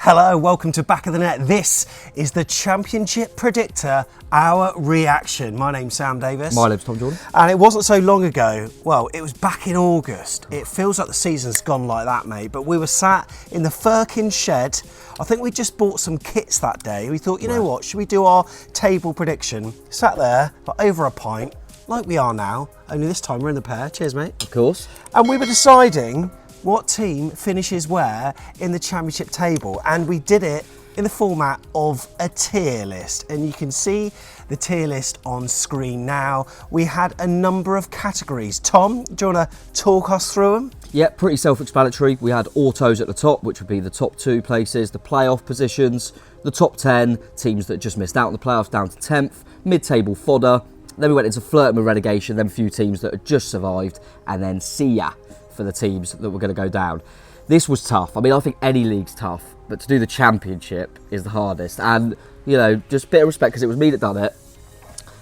Hello, welcome to Back of the Net. This is the Championship Predictor, our reaction. My name's Sam Davis. My name's Tom Jordan. And it wasn't so long ago, well, it was back in August. It feels like the season's gone like that, mate. But we were sat in the Firkin shed. I think we just bought some kits that day. We thought, you know what, should we do our table prediction? Sat there, over a pint, like we are now. Only this time we're in the Pear. Cheers, mate. Of course. And we were deciding what team finishes where in the Championship table, and we did it in the format of a tier list, and you can see the tier list on screen now. We had a number of categories. Tom, do you want to talk us through them? Yeah, pretty self-explanatory. We had autos at the top, which would be the top 2 places, the playoff positions, the top 10, teams that just missed out on the playoffs down to 10th, mid-table fodder. Then we went into flirting with relegation, then a few teams that had just survived, and then see ya for the teams that were going to go down. This was tough. I mean, I think any league's tough, but to do the Championship is the hardest. And, you know, just a bit of respect because it was me that done it.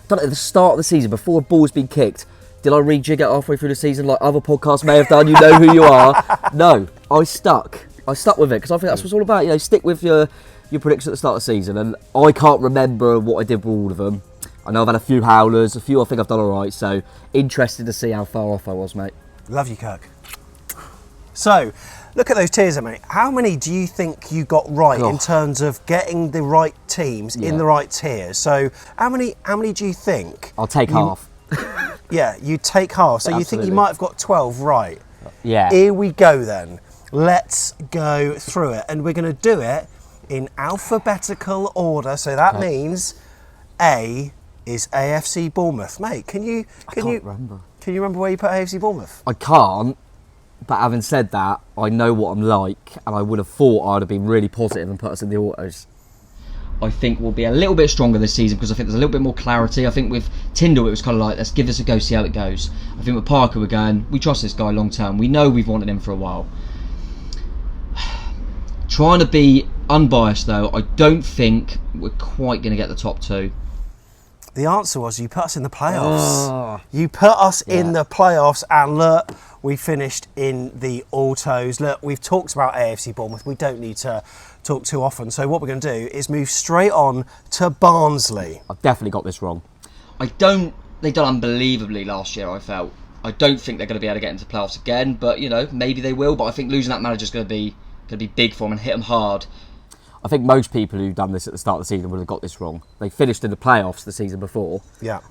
Done it at the start of the season, before a ball's been kicked. Did I rejig it halfway through the season like other podcasts may have done? You know who you are. No, I stuck with it because I think that's what it's all about. You know, stick with your predictions at the start of the season. And I can't remember what I did with all of them. I know I've had a few howlers, a few I think I've done all right. So interested to see how far off I was, mate. Love you, Kirk. So, look at those tiers, mate. How many do you think you got right in terms of getting the right teams in the right tiers? So, how many do you think? I'll take half. Yeah, you take half. So you think you might have got 12 right? Yeah. Here we go then. Let's go through it, and we're going to do it in alphabetical order. So that means A is AFC Bournemouth, mate. Can you remember. Can you remember where you put AFC Bournemouth? I can't. But having said that, I know what I'm like, and I would have thought I'd have been really positive and put us in the autos. I think we'll be a little bit stronger this season because I think there's a little bit more clarity. I think with Tyndall it was kind of like, let's give this a go, see how it goes. I think with Parker we're going, we trust this guy long term. We know we've wanted him for a while. Trying to be unbiased though, I don't think we're quite going to get the top 2. The answer was you put us in the playoffs. You put us in the playoffs, and look, we finished in the autos. Look, we've talked about AFC Bournemouth. We don't need to talk too often. So what we're going to do is move straight on to Barnsley. I've definitely got this wrong. They done unbelievably last year, I felt. I don't think they're going to be able to get into the playoffs again, but, you know, maybe they will. But I think losing that manager is going to be big for them and hit them hard. I think most people who've done this at the start of the season would have got this wrong. They finished in the playoffs the season before,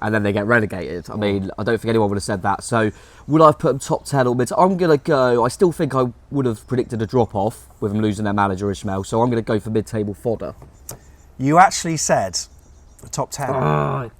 and then they get relegated. I mean, I don't think anyone would have said that. So, would I have put them top 10 or mid? I'm going to go, I still think I would have predicted a drop-off with them losing their manager, Ishmael, so I'm going to go for mid-table fodder. You actually said the top 10.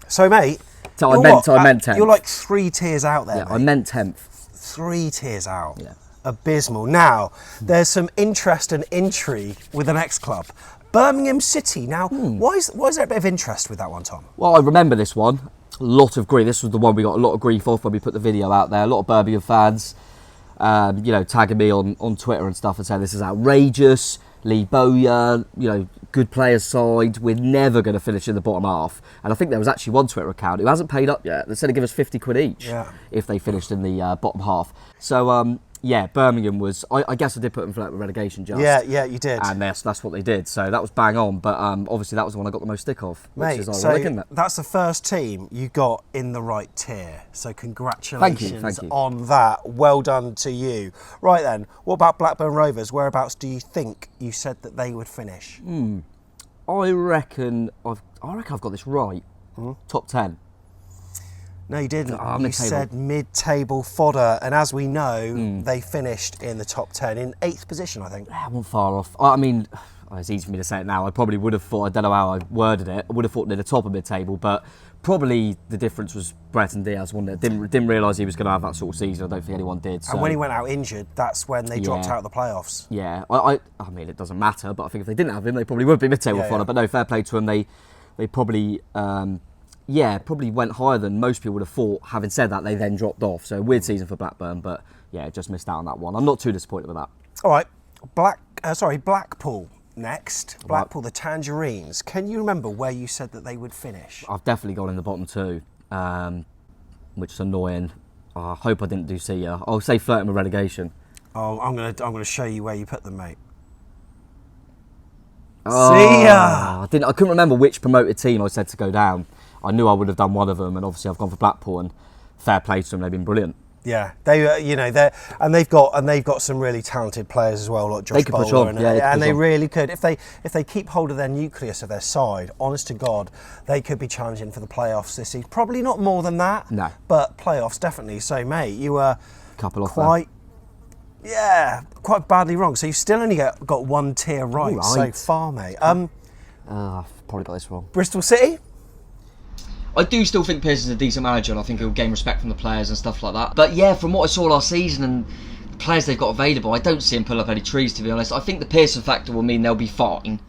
So, mate, so I meant 10th. You're like 3 tiers out there, Yeah, mate. I meant 10th. 3 tiers out. Yeah. Abysmal. Now, there's some interest and intrigue with the next club. Birmingham City. Now, why is there a bit of interest with that one, Tom? Well, I remember this one. A lot of grief. This was the one we got a lot of grief off when we put the video out there. A lot of Birmingham fans, you know, tagging me on Twitter and stuff and saying this is outrageous. Lee Bowyer, you know, good players side. We're never going to finish in the bottom half. And I think there was actually one Twitter account who hasn't paid up yet. They said to give us 50 quid each if they finished in the bottom half. So, yeah, Birmingham was. I guess I did put them for relegation just. Yeah, you did. And that's what they did. So that was bang on. But obviously that was the one I got the most stick of. Mate, which is ironic, isn't it? That's the first team you got in the right tier. So congratulations Thank you. on that. Well done to you. Right then, what about Blackburn Rovers? Whereabouts do you think you said that they would finish? I reckon I've got this right. Top 10. No, you didn't. You said mid-table fodder, and as we know, they finished in the top 10 in 8th position, I think. I wasn't far off. I mean, it's easy for me to say it now. I probably would have thought, I don't know how I worded it, I would have thought near the top of mid-table, but probably the difference was Breton Diaz, wasn't it? Didn't realise he was going to have that sort of season. I don't think anyone did. So. And when he went out injured, that's when they dropped out of the playoffs. Yeah, I mean, it doesn't matter, but I think if they didn't have him, they probably would be mid-table fodder. But no, fair play to them. They probably... probably went higher than most people would have thought. Having said that, they then dropped off. So weird season for Blackburn, but yeah, just missed out on that one. I'm not too disappointed with that. All right, Blackpool next. Blackpool, the Tangerines. Can you remember where you said that they would finish? I've definitely gone in the bottom 2, which is annoying. I hope I didn't do see ya. I'll say flirting with relegation. Oh, I'm gonna show you where you put them, mate. See ya. I couldn't remember which promoted team I said to go down. I knew I would have done one of them, and obviously I've gone for Blackpool, and fair play to them, they've been brilliant. Yeah, they've got some really talented players as well, like Josh Bowler, and they really could if they keep hold of their nucleus of their side. Honest to God, they could be challenging for the playoffs this season. Probably not more than that, no, but playoffs definitely. So, mate, you were quite badly wrong. So you've still only got one tier right so far, mate. I've probably got this wrong. Bristol City. I do still think Pearson's a decent manager, and I think he'll gain respect from the players and stuff like that. But yeah, from what I saw last season and the players they've got available, I don't see him pull up any trees, to be honest. I think the Pearson factor will mean they'll be fine.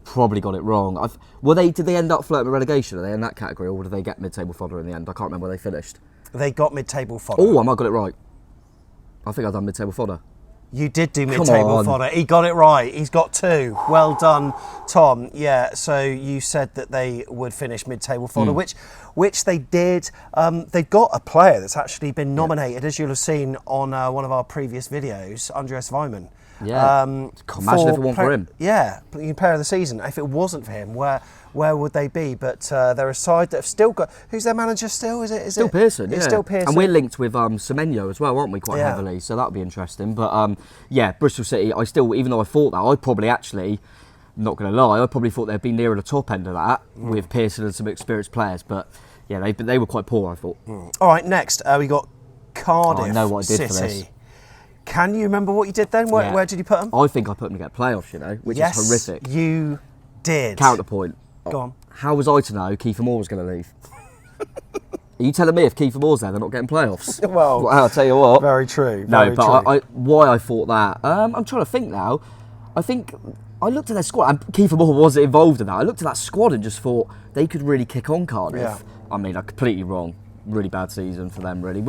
Probably got it wrong. Did they end up flirting with relegation? Are they in that category, or did they get mid-table fodder in the end? I can't remember where they finished. They got mid-table fodder. Oh, I might have got it right. I think I've done mid-table fodder. You did do mid-table fodder. He got it right. He's got 2. Well done, Tom. Yeah, so you said that they would finish mid-table fodder, which they did. They've got a player that's actually been nominated, as you'll have seen on one of our previous videos, Andreas Weimann. Yeah. Imagine if it wasn't for him. Yeah, player of the season. If it wasn't for him, where would they be? But they're a side that have still got. Who's their manager still? Is still Pearson? It's yeah. still Pearson. And we're linked with Semenyo as well, aren't we? Quite heavily. So that'll be interesting. But Bristol City. I still, even though I thought that, I probably actually, not going to lie, I probably thought they'd be nearer the top end of that with Pearson and some experienced players. But yeah, they were quite poor, I thought. All right, next we got Cardiff. I know what I did City. for this. Can you remember what you did then? Where did you put them? I think I put them to get playoffs, which is horrific. You did. Counterpoint. Go on. How was I to know Kiefer Moore was going to leave? Are you telling me if Kiefer Moore's there, they're not getting playoffs? Well, I'll tell you what. Very true. Why I thought that? I'm trying to think now. I think I looked at their squad, and Kiefer Moore wasn't involved in that. I looked at that squad and just thought they could really kick on Cardiff. Yeah. I mean, I'm completely wrong. Really bad season for them, really.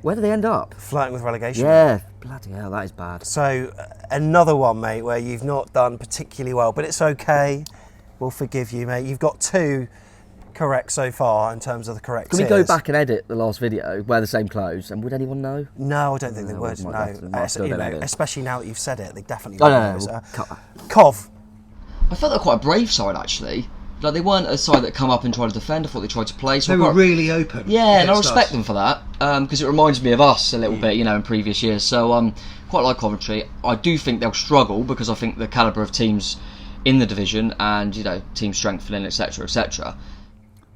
Where did they end up? Flirting with relegation. Yeah, bloody hell, that is bad. So, another one, mate, where you've not done particularly well, but it's okay. We'll forgive you, mate. You've got 2 correct so far in terms of the correct Can we go back and edit the last video, wear the same clothes, and would anyone know? No, I don't think they would. No, especially now that you've said it, they definitely would. No, we'll cut that. Cov. I felt they're quite a brave side, actually. Like, they weren't a side that come up and tried to defend. I thought they tried to play. So they were really open. Yeah, and I respect them for that, because it reminds me of us a little bit, in previous years. So quite like Coventry. I do think they'll struggle, because I think the calibre of teams in the division and, team strengthening, etc., etc.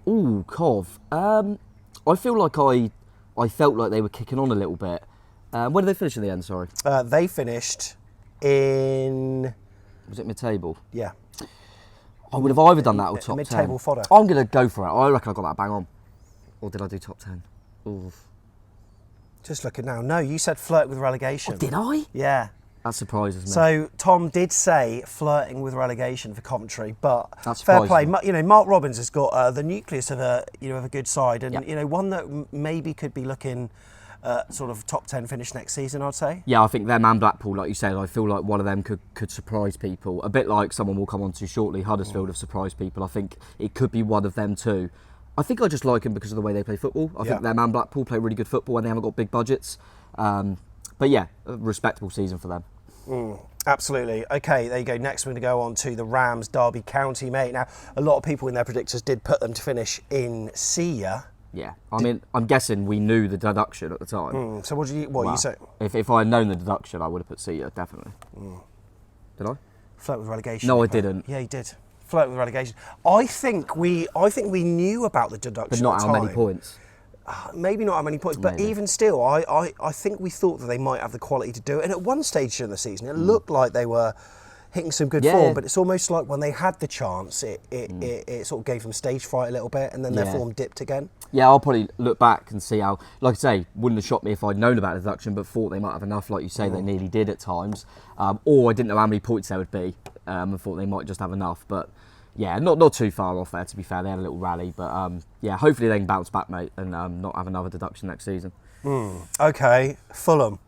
Ooh, Cov. I feel like I felt like they were kicking on a little bit. Where did they finish in the end, sorry? They finished in... Was it mid-table? Yeah. I would have either done that or top 10. Mid-table fodder. I'm going to go for it. I reckon I got that bang on. Or did I do top 10? Ooh. Just looking now. No, you said flirt with relegation. Oh, did I? Yeah. That surprises me. So Tom did say flirting with relegation for Coventry, but That's fair play. me. Mark Robbins has got the nucleus of a good side, and yep. One that maybe could be looking sort of top 10 finish next season, I'd say. Yeah, I think them and Blackpool, like you said, I feel like one of them could surprise people. A bit like someone we'll come on to shortly, Huddersfield have surprised people. I think it could be one of them too. I think I just like them because of the way they play football. I think them and Blackpool play really good football and they haven't got big budgets. But yeah, a respectable season for them. Absolutely. Okay, there you go. Next, we're going to go on to the Rams, Derby County, mate. Now, a lot of people in their predictors did put them to finish in C. Yeah, I mean, I'm guessing we knew the deduction at the time. So what you say? If I had known the deduction, I would have put C, definitely. Did I? Flirt with relegation. No, I didn't. Yeah, you did. Flirt with relegation. I think we knew about the deduction. But not at the how time. many points. Maybe not how many points, but even still, I think we thought that they might have the quality to do it. And at one stage during the season, it looked like they were hitting some good form, but it's almost like when they had the chance, it sort of gave them stage fright a little bit, and then their form dipped again. Yeah, I'll probably look back and see how, like I say, wouldn't have shocked me if I'd known about the deduction, but thought they might have enough, like you say, they nearly did at times. Or I didn't know how many points there would be, and thought they might just have enough. But yeah, not too far off there, to be fair. They had a little rally, but yeah, hopefully they can bounce back, mate, and not have another deduction next season. Okay, Fulham.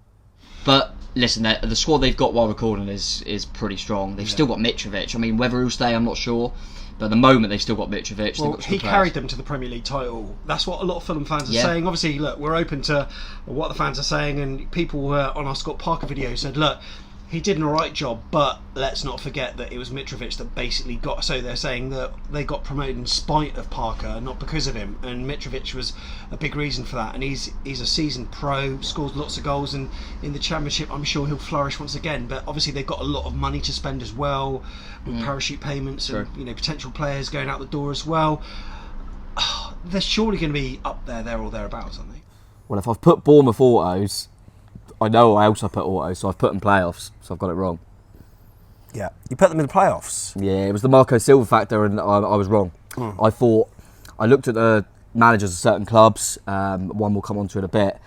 But listen, the squad they've got while recording is pretty strong. They've still got Mitrovic. I mean, whether he'll stay, I'm not sure. But at the moment, they've still got Mitrovic. Well, he carried them to the Premier League title. That's what a lot of Fulham fans are saying. Obviously, look, we're open to what the fans are saying, and people on our Scott Parker video said, look, He did an alright job, but let's not forget that it was Mitrovic that basically got. So they're saying that they got promoted in spite of Parker, not because of him. And Mitrovic was a big reason for that. And he's a seasoned pro, scores lots of goals, and in the Championship, I'm sure he'll flourish once again. But obviously, they've got a lot of money to spend as well, with parachute payments and potential players going out the door as well. They're surely going to be up there or thereabouts, aren't they? Well, if I've put Bournemouth autos, I know I also put autos, so I've put them playoffs, so I've got it wrong. Yeah, you put them in the playoffs. Yeah, it was the Marco Silva factor, and I was wrong. I looked at the managers of certain clubs. One we'll come on to in a bit,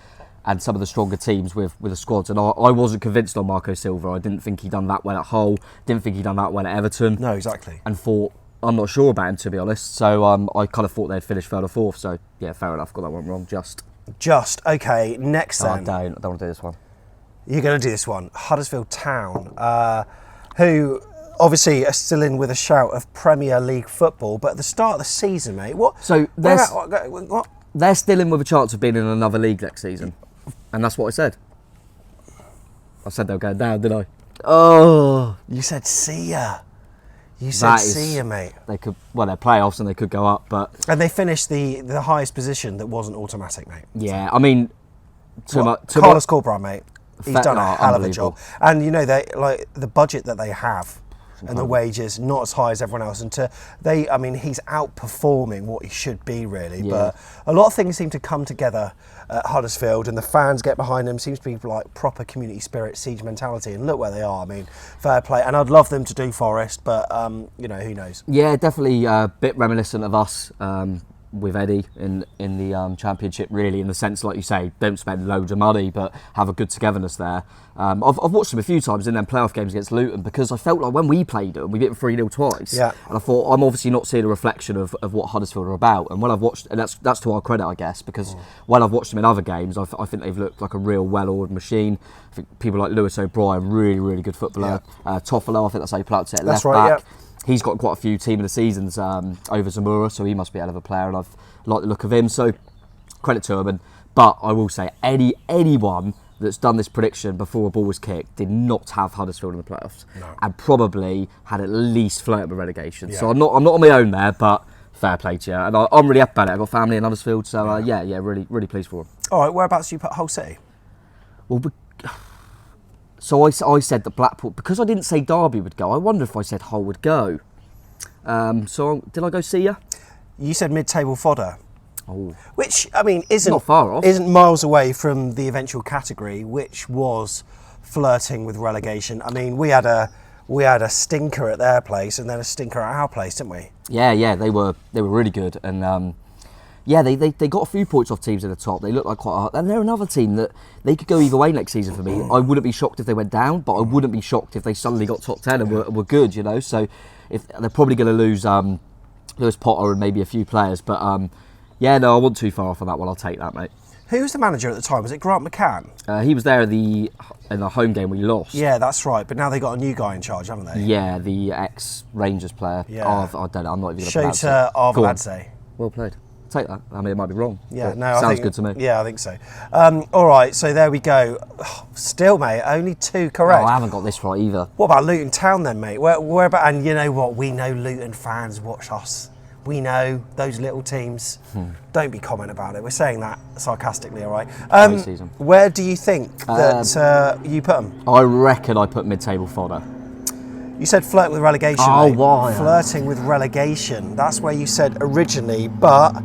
and some of the stronger teams with the squads. And I wasn't convinced on Marco Silva. I didn't think he'd done that well at Hull. Didn't think he'd done that well at Everton. No, exactly. And thought, I'm not sure about him, to be honest. So I kind of thought they'd finish third or fourth. So yeah, fair enough. Got that one wrong. Just okay. Next then. I don't want to do this one. You're going to do this one. Huddersfield Town, who obviously are still in with a shout of Premier League football, but at the start of the season, mate, what? So what? They're still in with a chance of being in another league next season, and that's what I said. I said they were going down, didn't I? Oh, You said see ya. You said see ya, mate. They could. Well, they're playoffs and they could go up, but And they finished the highest position that wasn't automatic, mate. yeah, I mean, Carlos Corberán, mate. He's done a hell of a unbelievable. job. And you know, they like the budget that they have and the wages not as high as everyone else. And he's outperforming what he should be, really. Yeah. But a lot of things seem to come together at Huddersfield, and the fans get behind them. Seems to be like proper community spirit, siege mentality. And look where they are. I mean, fair play. And I'd love them to do Forest, but who knows? Yeah, definitely a bit reminiscent of us with Eddie in the Championship, really, in the sense, like you say, don't spend loads of money, but have a good togetherness there. I've watched them a few times in them playoff games against Luton, because I felt like when we played them, we beat them 3-0 twice. Yeah. And I thought, I'm obviously not seeing a reflection of what Huddersfield are about. And when I've watched, and that's to our credit, I guess, because when I've watched them in other games, I think they've looked like a real well-oiled machine. I think people like Lewis O'Brien, really, really good footballer. Toffolo, I think that's how you pronounce it, left right, back. Yeah. He's got quite a few team of the seasons over Zamora, so he must be a hell of a player, and I've liked the look of him. So credit to him. But I will say, anyone that's done this prediction before a ball was kicked did not have Huddersfield in the playoffs, and probably had at least flirted with relegation. Yeah. So I'm not on my own there, but fair play to you, and I'm really happy about it. I've got family in Huddersfield, so really, really pleased for them. All right, whereabouts do you put Hull City? Well, so I said that Blackpool, because I didn't say Derby would go. I wonder if I said Hull would go. So did I go see ya? You said mid-table fodder. Oh. Which, I mean, isn't not far off. Isn't miles away from the eventual category, which was flirting with relegation. I mean, we had a stinker at their place and then a stinker at our place, didn't we? Yeah, they were really good, and they got a few points off teams at the top. They look like quite hard, and they're another team that they could go either way next season for me. I wouldn't be shocked if they went down, but I wouldn't be shocked if they suddenly got top 10 and were good, you know. So if they're probably going to lose Lewis Potter and maybe a few players, but I wasn't too far off on that one. I'll take that, mate. Who was the manager at the time? Was it Grant McCann? He was there in the home game we lost. Yeah, that's right. But now they got a new guy in charge, haven't they? Yeah, the ex-Rangers player. Yeah. I don't know. I'm not even going to pronounce it. Shota Arveladze. Well played. Take that. I mean, it might be wrong. Yeah, sounds good to me. Yeah, I think so. All right, so there we go. Still, mate, only 2 correct. Oh, I haven't got this right either. What about Luton Town then, mate? Where about? And you know what? We know Luton fans watch us. We know those little teams. Don't be commenting about it. We're saying that sarcastically, all right? Season. Where do you think that you put them? I reckon I put mid-table fodder. You said flirting with relegation. Oh, mate. why? Flirting with relegation. That's where you said originally, but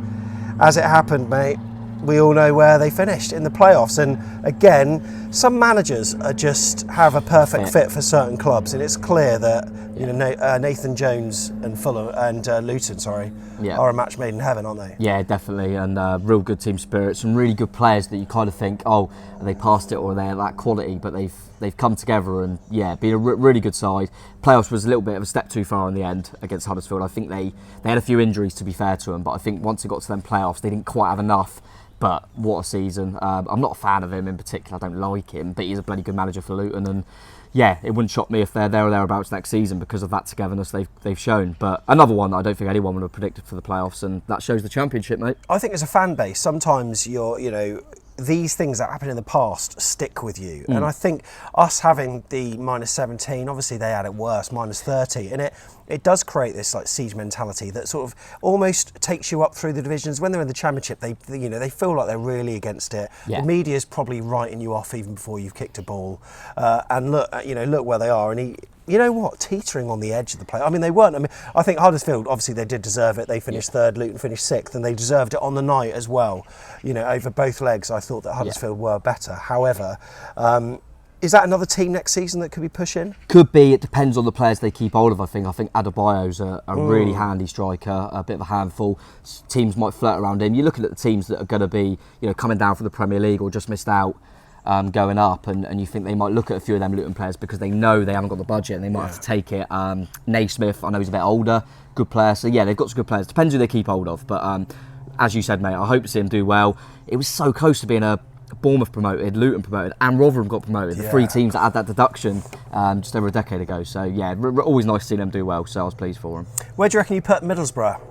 as it happened, mate, we all know where they finished in the playoffs. And again, some managers just have a perfect fit for certain clubs, and it's clear that Nathan Jones and Fulham and Luton, are a match made in heaven, aren't they? Yeah, definitely, and real good team spirit. Some really good players that you kind of think, oh, they passed it or they're that quality, but they've come together and been a really good side. Playoffs was a little bit of a step too far in the end against Huddersfield. I think they had a few injuries, to be fair to them, but I think once it got to them playoffs, they didn't quite have enough. But what a season. I'm not a fan of him in particular. I don't like him, but he's a bloody good manager for Luton. And it wouldn't shock me if they're there or thereabouts next season because of that togetherness they've shown. But another one that I don't think anyone would have predicted for the playoffs, and that shows the Championship, mate. I think as a fan base, sometimes these things that happened in the past stick with you. And I think us having the -17, obviously they had it worse, -30, and it does create this like siege mentality that sort of almost takes you up through the divisions. When they're in the Championship, they feel like they're really against it. Yeah. The media's probably writing you off even before you've kicked a ball. And look where they are. And you know what? Teetering on the edge of the play. I mean, they weren't. I mean, I think Huddersfield, obviously, they did deserve it. They finished third, Luton finished sixth, and they deserved it on the night as well. Over both legs, I thought that Huddersfield were better. However, is that another team next season that could be pushing? Could be. It depends on the players they keep hold of. I think Adebayo's a really handy striker, a bit of a handful. Teams might flirt around him. You're looking at the teams that are going to be, coming down from the Premier League or just missed out. Going up, and you think they might look at a few of them Luton players because they know they haven't got the budget and they might have to take it. Naismith, I know he's a bit older, good player. So yeah, they've got some good players. Depends who they keep hold of. But as you said, mate, I hope to see him do well. It was so close to being a Bournemouth promoted, Luton promoted, and Rotherham got promoted. The three teams that had that deduction just over a decade ago. So yeah, always nice to see them do well. So I was pleased for them. Where do you reckon you put Middlesbrough?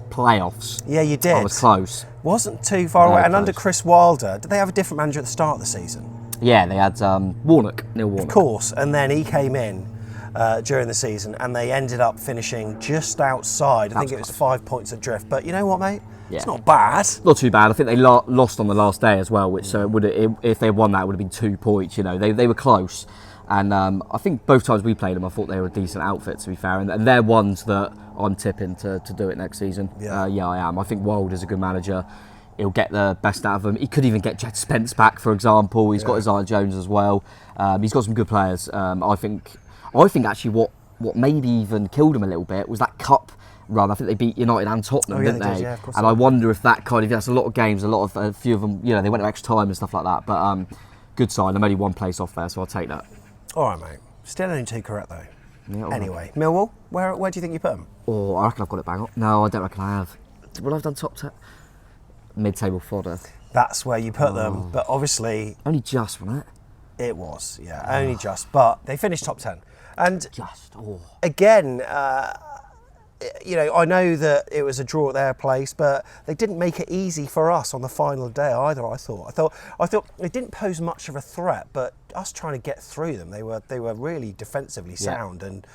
Playoffs. Yeah, you did. I was close. Wasn't too far away. And close. under Chris Wilder, did they have a different manager at the start of the season? Yeah, they had Neil Warnock. Of course, and then he came in during the season and they ended up finishing just outside. I think it was 5 points adrift. But you know what, mate? Yeah. It's not bad. Not too bad. I think they lost on the last day as well, which if they won that, it would have been 2 points. They were close. And I think both times we played them, I thought they were a decent outfit, to be fair. And they're ones that I'm tipping to do it next season. Yeah. I am. I think Wilder's a good manager. He'll get the best out of them. He could even get Jed Spence back, for example. He's got Isaiah Jones as well. He's got some good players. I think actually what maybe even killed him a little bit was that cup run. I think they beat United and Tottenham, didn't they? Yeah, of course. And I wonder if that that's a lot of games, a few of them, they went to extra time and stuff like that. But good sign. I'm only one place off there, so I'll take that. All right, mate. Still only 2 correct, though. Yeah, anyway, Millwall, where do you think you put them? Oh, I reckon I've got it bang on. No, I don't reckon I have. Will I have done top 10? Mid-table fodder. That's where you put them, but obviously... Only just, wasn't it? It was, yeah, only just. But they finished top 10. And again, I know that it was a draw at their place, but they didn't make it easy for us on the final day either. I thought it didn't pose much of a threat, but us trying to get through them, they were really defensively sound and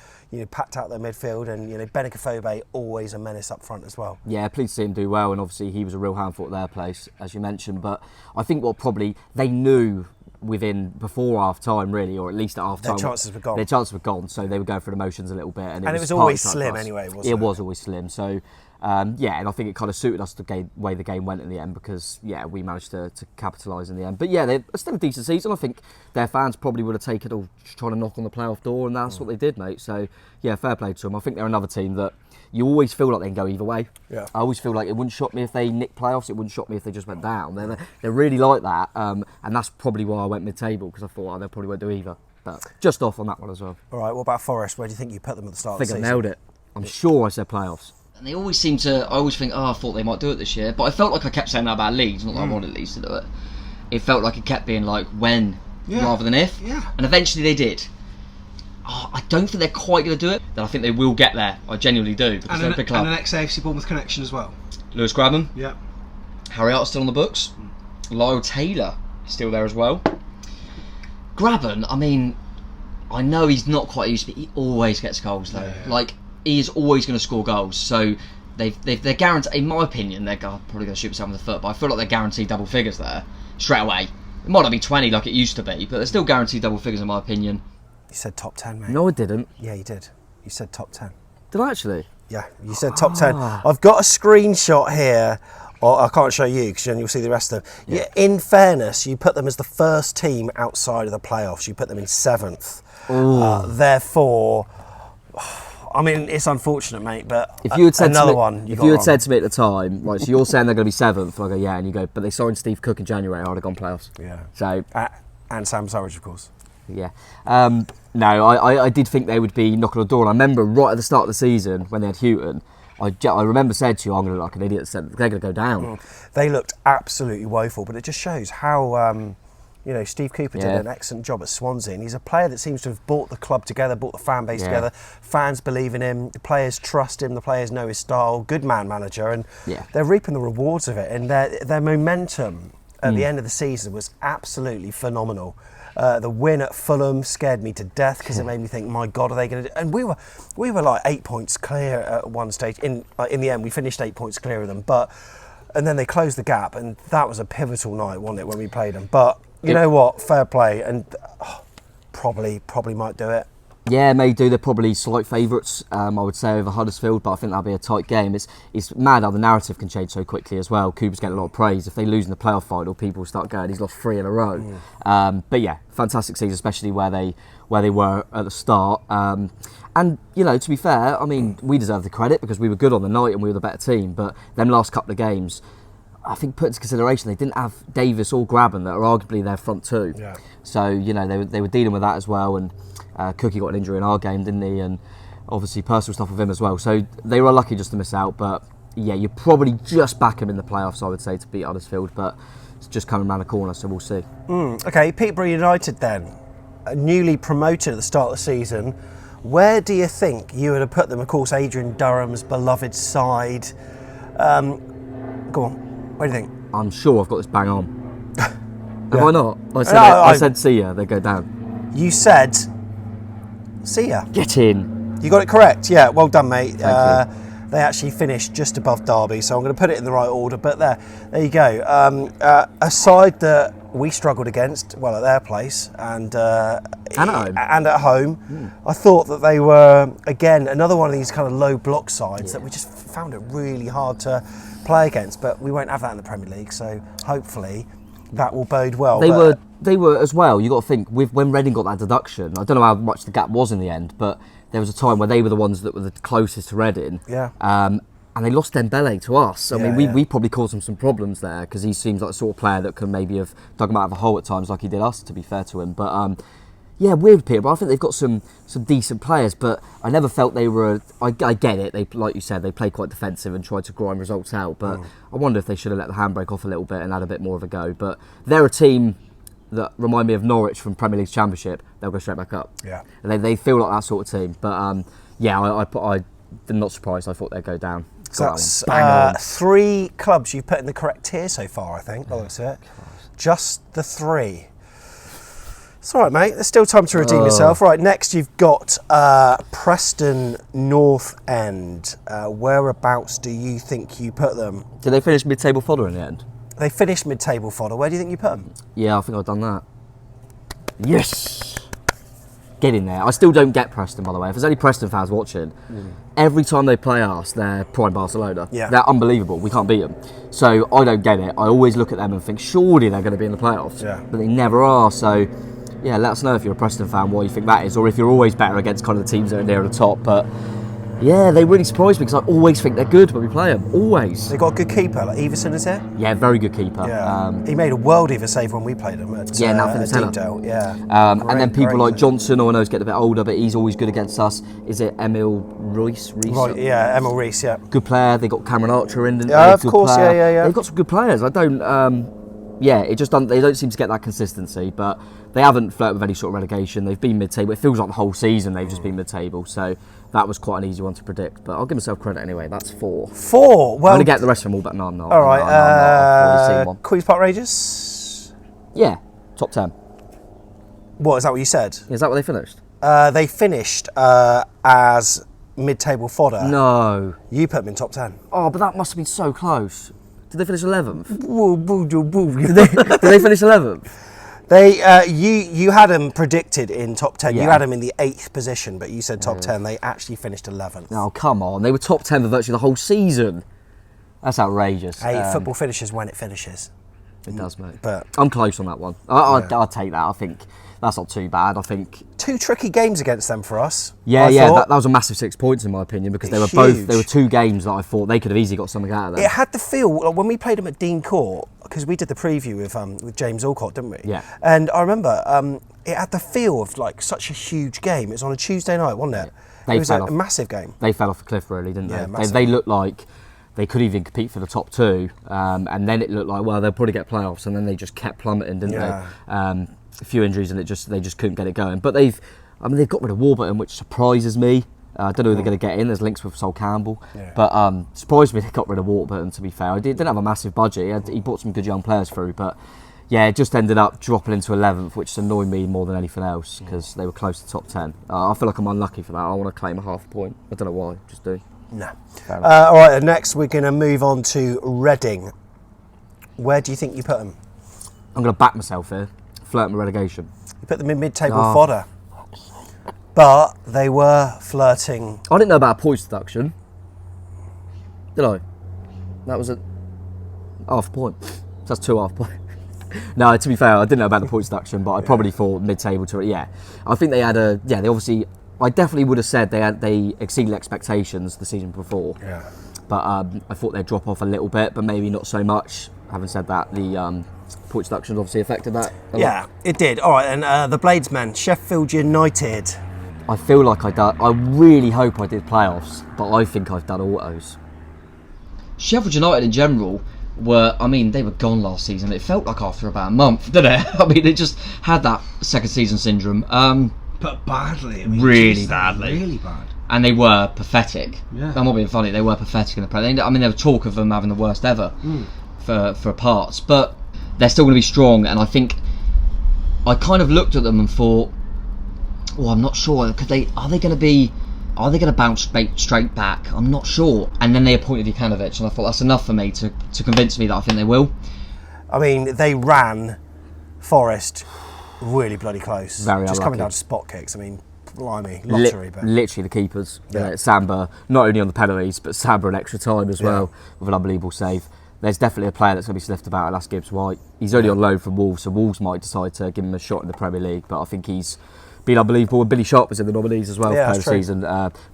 packed out their midfield, and Benikafobe always a menace up front as well. Yeah, pleased to see him do well, and obviously he was a real handful at their place, as you mentioned. But I think what probably they knew before half time, really, or at least at half time, their chances were gone, so they were going through the motions a little bit, and it was always slim anyway, wasn't it? It was always slim, so and I think it kind of suited us the way the game went in the end, because we managed to capitalise in the end. But they're still a decent season. I think their fans probably would have taken it all, trying to knock on the playoff door, and that's what they did, mate. So fair play to them. I think they're another team that you always feel like they can go either way. Yeah. I always feel like it wouldn't shock me if they nicked playoffs. It wouldn't shock me if they just went down. They're really like that, and that's probably why I went mid-table, because I thought they probably won't do either. But just off on that one as well. All right, what about Forest? Where do you think you put them at the start of the season? I think I nailed it. I'm sure I said playoffs. And they always seem to... I always think, I thought they might do it this year. But I felt like I kept saying that about Leeds. Not that I wanted Leeds to do it. It felt like it kept being like when rather than if. Yeah. And eventually they did. I don't think they're quite going to do it. But I think they will get there. I genuinely do. Because they're a big club. And an ex-AFC Bournemouth connection as well. Lewis Grabham. Yeah. Harry Art's still on the books. Lyle Taylor is still there as well. Grabham, I mean, I know he's not quite used to it. He always gets goals though. Yeah. He is always going to score goals. So they're guaranteed, in my opinion, they're probably going to shoot themselves in the foot, but I feel like they're guaranteed double figures there straight away. It might not be 20 like it used to be, but they're still guaranteed double figures in my opinion. You said top 10, mate. No, I didn't. Yeah, you did. You said top 10. Did I actually? Yeah, you said top 10. I've got a screenshot here. I can't show you because then you'll see the rest of them. Yeah. In fairness, you put them as the first team outside of the playoffs. You put them in 7th. Therefore, I mean, it's unfortunate, mate, but if you had said another to me, one. If you had said to me at the time, right, so you're saying they're going to be 7th, I go, yeah, and you go, but they signed Steve Cook in January, I'd have gone playoffs. Yeah. So and Sam Surridge, of course. Yeah. No, I did think they would be knocking on the door, and I remember right at the start of the season when they had Houghton, I remember saying to you, I'm going to look like an idiot, they're going to go down. They looked absolutely woeful, but it just shows how Steve Cooper did an excellent job at Swansea, and he's a player that seems to have brought the club together, brought the fan base together. Fans believe in him, the players trust him, the players know his style, good man manager, and they're reaping the rewards of it. And their momentum at the end of the season was absolutely phenomenal. The win at Fulham scared me to death because it made me think, my God, are they going to do? And we were like 8 points clear at one stage. In the end, we finished 8 points clear of them, and then they closed the gap, and that was a pivotal night, wasn't it, when we played them? But you know what? Fair play, and probably might do it. Yeah, may do. They're probably slight favourites, I would say, over Huddersfield, but I think that'll be a tight game. It's mad how the narrative can change so quickly as well. Cooper's getting a lot of praise. If they lose in the playoff final, people start going, he's lost 3 in a row. But yeah, fantastic season, especially where they were at the start. And, to be fair, I mean, we deserve the credit because we were good on the night and we were the better team, but them last couple of games, I think put into consideration, they didn't have Davis or Graben that are arguably their front two. Yeah. So, they were dealing with that as well, and Cookie got an injury in our game, didn't he? And obviously personal stuff with him as well. So they were unlucky just to miss out. But yeah, you probably just back him in the playoffs, I would say, to beat Huddersfield. But it's just coming around the corner, so we'll see. Okay, Peterborough United then, newly promoted at the start of the season. Where do you think you would have put them? Of course, Adrian Durham's beloved side. Go on, what do you think? I'm sure I've got this bang on. Have I not? I said see ya, they go down. You said see ya. Get in. You got it correct, yeah, well done, mate. Thank you. They actually finished just above Derby, so I'm going to put it in the right order, but there you go. A side that we struggled against, well, at their place, and at home. I thought that they were, again, another one of these kind of low block sides that we just found it really hard to play against, but we won't have that in the Premier League, so hopefully that will bode well. They were as well. You got to think when Reading got that deduction. I don't know how much the gap was in the end, but there was a time where they were the ones that were the closest to Reading. Yeah. And they lost Dembele to us. I mean, we probably caused them some problems there because he seems like the sort of player that can maybe have dug them out of a hole at times, like he did us. To be fair to him, but weird with Peterborough. I think they've got some decent players, but I never felt they were. I get it. They, like you said, they play quite defensive and tried to grind results out. But I wonder if they should have let the handbrake off a little bit and had a bit more of a go. But they're a team that remind me of Norwich from Premier League's Championship. They'll go straight back up. Yeah, and they feel like that sort of team. But I'm not surprised. I thought they'd go down. So that's 3 clubs you've put in the correct tier so far, I think. By the looks of it, just the 3. It's all right, mate. There's still time to redeem yourself. Right, next you've got Preston North End. Whereabouts do you think you put them? Did they finish mid-table fodder in the end? They finished mid-table fodder. Where do you think you put them? Yeah, I think I've done that. Yes! Get in there. I still don't get Preston, by the way. If there's any Preston fans watching, every time they play us, they're prime Barcelona. Yeah. They're unbelievable. We can't beat them. So I don't get it. I always look at them and think, surely they're going to be in the playoffs. Yeah. But they never are. So, yeah, let us know if you're a Preston fan why you think that is, or if you're always better against kind of the teams that are near the top. But yeah, they really surprise me because I always think they're good when we play them. Always. They got a good keeper. Like Everson is there? Yeah, very good keeper. Yeah. He made a worldie of a save when we played him at Deepdale. Yeah. And then people like Johnson, who I know is getting a bit older, but he's always good against us. Is it Emil Reese? Right, yeah, Emil Reese, yeah. Good player. They got Cameron Archer in. Yeah, of course, yeah. They've got some good players. I don't. They don't seem to get that consistency, but they haven't flirted with any sort of relegation. They've been mid-table. It feels like the whole season they've just been mid-table. So that was quite an easy one to predict. But I'll give myself credit anyway. That's 4. 4? Well, I'm going to get the rest of them all, but no, I'm not. All right. I've already seen one. Queen's Park Rangers? Yeah, top 10. What, is that what you said? Is that what they finished? They finished as mid-table fodder. No. You put them in top 10. Oh, but that must have been so close. Did they finish 11th? Did they finish 11th? You had them predicted in top 10. Yeah. You had them in the 8th position, but you said top 10. They actually finished 11th. Oh, come on. They were top 10 for virtually the whole season. That's outrageous. Hey, football finishes when it finishes. It does, mate. But I'm close on that one. I'll take that. I think that's not too bad. I think 2 tricky games against them for us. Yeah. That was a massive 6 points in my opinion because they were 2 games that I thought they could have easily got something out of them. It had the feel like when we played them at Dean Court, because we did the preview with James Alcott, didn't we? Yeah. And I remember it had the feel of like such a huge game. It was on a Tuesday night, wasn't it? Yeah. It was a massive game. They fell off a cliff, really, didn't Yeah, they? They looked like they could even compete for the top 2, and then it looked like, well, they'll probably get playoffs, and then they just kept plummeting, didn't they? A few injuries, and they just couldn't get it going. But they've got rid of Warburton, which surprises me. I don't know who they're going to get in. There's links with Sol Campbell. Yeah. But surprised me they got rid of Warburton, to be fair. He didn't have a massive budget. He brought some good young players through. But yeah, it just ended up dropping into 11th, which annoyed me more than anything else because they were close to top 10. I feel like I'm unlucky for that. I want to claim a half point. I don't know why. Just do. No. All right, next we're going to move on to Reading. Where do you think you put them? I'm going to back myself here. Flirting with relegation. You put them in mid-table fodder. But they were flirting. I didn't know about a points deduction. Did I? That was a half point. So that's 2 half points. No, to be fair, I didn't know about the points deduction, but I probably thought mid-table to. Yeah, I think they had a. Yeah, they obviously. I definitely would have said they exceeded expectations the season before. Yeah. But I thought they'd drop off a little bit, but maybe not so much. Having said that, the points deduction obviously affected that. Yeah, it did. All right, and the Bladesmen, Sheffield United. I feel like I really hope I did playoffs, but I think I've done autos. Sheffield United in general they were gone last season. It felt like after about a month, didn't it? I mean, they just had that second season syndrome. But badly. I mean, really badly. Really bad. And they were pathetic. Yeah. I'm not being funny. They were pathetic in the Premier League. I mean, there was talk of them having the worst ever for parts, but they're still going to be strong. And I think I kind of looked at them and thought, well, I'm not sure. Are they going to bounce straight back? I'm not sure. And then they appointed Jukanovic, and I thought that's enough for me to convince me that I think they will. I mean, they ran Forest really bloody close. Very just unlucky. coming down to spot kicks. I mean, blimey, lottery. But Literally the keepers. Yeah. Samba, not only on the penalties, but Samba in extra time as well, with an unbelievable save. There's definitely a player that's going to be sniffed about, and that's Gibbs White. He's only on loan from Wolves, so Wolves might decide to give him a shot in the Premier League, but I think he's been unbelievable. And Billy Sharp was in the nominees as well for the season.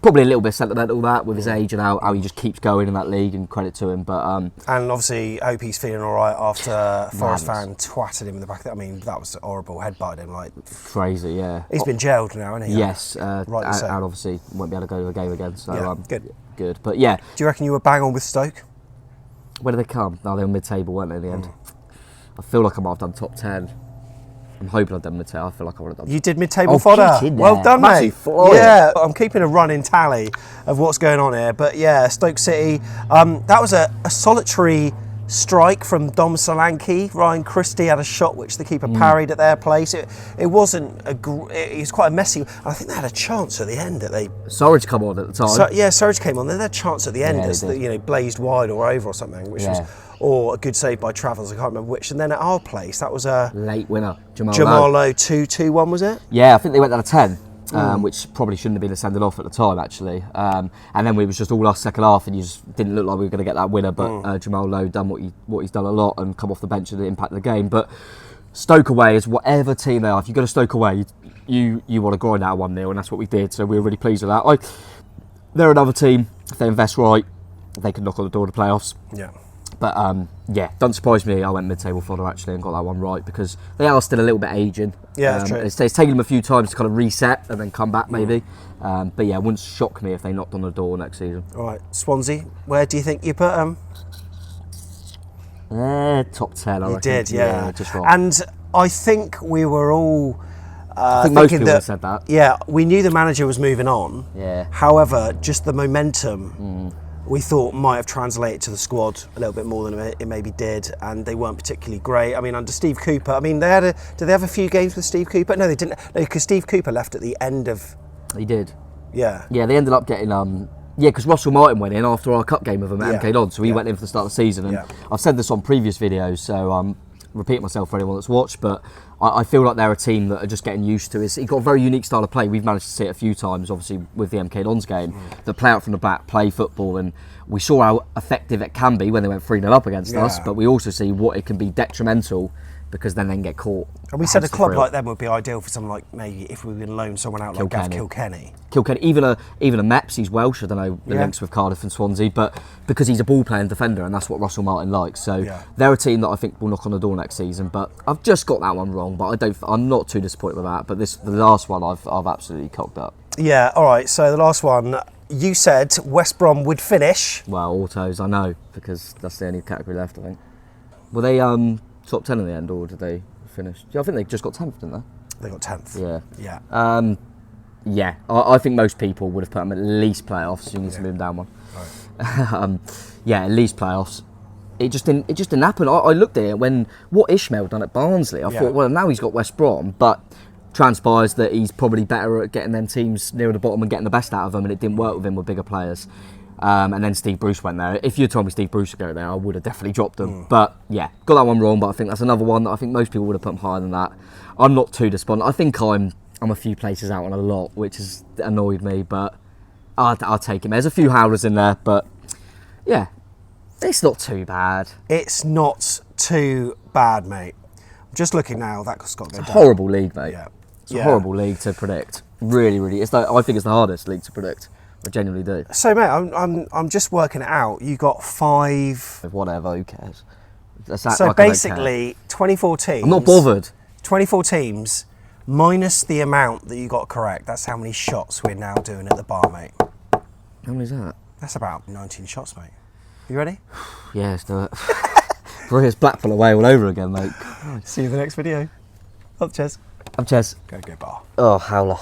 Probably a little bit sentimental that with his age and how he just keeps going in that league, and credit to him. But and obviously, I hope he's feeling all right after Forest fan twatted him in the back. I mean, that was horrible. Headbutted him like crazy. Yeah, he's been jailed now, hasn't he? Yes, right. And obviously won't be able to go to a game again. So good. But yeah, do you reckon you were bang on with Stoke? Where did they come? No, they were mid-table, weren't they, in the end? I feel like I might have done top 10. I'm hoping I've done mid-table. I feel like I would have done. You did mid-table fodder. Well done, mate. Yeah, I'm keeping a running tally of what's going on here. But yeah, Stoke City. That was a solitary strike from Dom Solanke. Ryan Christie had a shot which the keeper parried at their place. It wasn't it was quite a messy. I think they had a chance at the end that they. Surridge come on at the time. Surridge came on. They had a chance at the end that blazed wide or over or something, which was. Or a good save by Travels, I can't remember which. And then at our place, that was a late winner, Jamal Lowe 2-2-1, was it? Yeah, I think they went down to 10, which probably shouldn't have been a sending off at the time, actually. And then it was just all us second half, and you just didn't look like we were going to get that winner. But Jamal Lowe done what he's done a lot and come off the bench and impact the game. But Stoke away is whatever team they are. If you go to Stoke away, you want to grind out 1-0, and that's what we did. So we were really pleased with that. They're another team. If they invest right, they can knock on the door of the playoffs. Yeah. But doesn't surprise me. I went mid-table fodder actually and got that one right because they are still a little bit aging. Yeah, that's true. It's taken them a few times to kind of reset and then come back maybe. But yeah, it wouldn't shock me if they knocked on the door next season. All right, Swansea, where do you think you put them? Top 10, I reckon. You did, yeah. Just wrong. And I think we were all I think most people have said that. Yeah, we knew the manager was moving on. Yeah. However, just the momentum we thought might have translated to the squad a little bit more than it maybe did, and they weren't particularly great. I mean, under Steve Cooper, did they have a few games with Steve Cooper? No, they didn't. No, because Steve Cooper left at the end of. He did. Yeah. Yeah, they ended up getting because Russell Martin went in after our cup game of them at MK Dons, so he went in for the start of the season. And I've said this on previous videos, so repeat myself for anyone that's watched, but I feel like they're a team that are just getting used to it. He's got a very unique style of play. We've managed to see it a few times, obviously, with the MK Dons game. That play out from the back, play football, and we saw how effective it can be when they went 3-0 up against us, but we also see what it can be detrimental because then they can get caught. And we said a club like them would be ideal for someone like maybe if we were going to loan someone out like Gav Kilkenny. Even a Meps, he's Welsh, I don't know the links with Cardiff and Swansea, but because he's a ball playing defender and that's what Russell Martin likes. So they're a team that I think will knock on the door next season, but I've just got that one wrong, but I'm not too disappointed with that, but the last one I've absolutely cocked up. Yeah, alright, so the last one, you said West Brom would finish. Well, autos, I know, because that's the only category left, I think. Were they top 10 in the end, or did they finish? Yeah, I think they just got 10th, didn't they? They got 10th. Yeah. Yeah. Yeah, I think most people would have put them at least playoffs. So you need to move them down one. Right. Yeah, at least playoffs. It just didn't happen. I looked at it when what Ishmael done at Barnsley. I thought, well, now he's got West Brom, but transpires that he's probably better at getting them teams nearer the bottom and getting the best out of them, and it didn't work with him with bigger players. And then Steve Bruce went there. If you told me Steve Bruce would go there, I would have definitely dropped them. But yeah, got that one wrong. But I think that's another one that I think most people would have put them higher than that. I'm not too despondent. I think I'm a few places out on a lot, which has annoyed me. But I'll take it. There's a few howlers in there, but yeah, it's not too bad. It's not too bad, mate. I'm just looking now. That's got to go down. Horrible league, mate. Yeah. It's a horrible league to predict. Really. I think it's the hardest league to predict. I genuinely do. So, mate, I'm just working it out. You got 5. Whatever, who cares? So basically, 24 teams. I'm not bothered. 24 teams minus the amount that you got correct. That's how many shots we're now doing at the bar, mate. How many is that? That's about 19 shots, mate. You ready? Yeah, let's do it. It's Blackpool away all over again, mate. See you in the next video. Up, Ches. I'm Ches. Go bar. Oh, howler.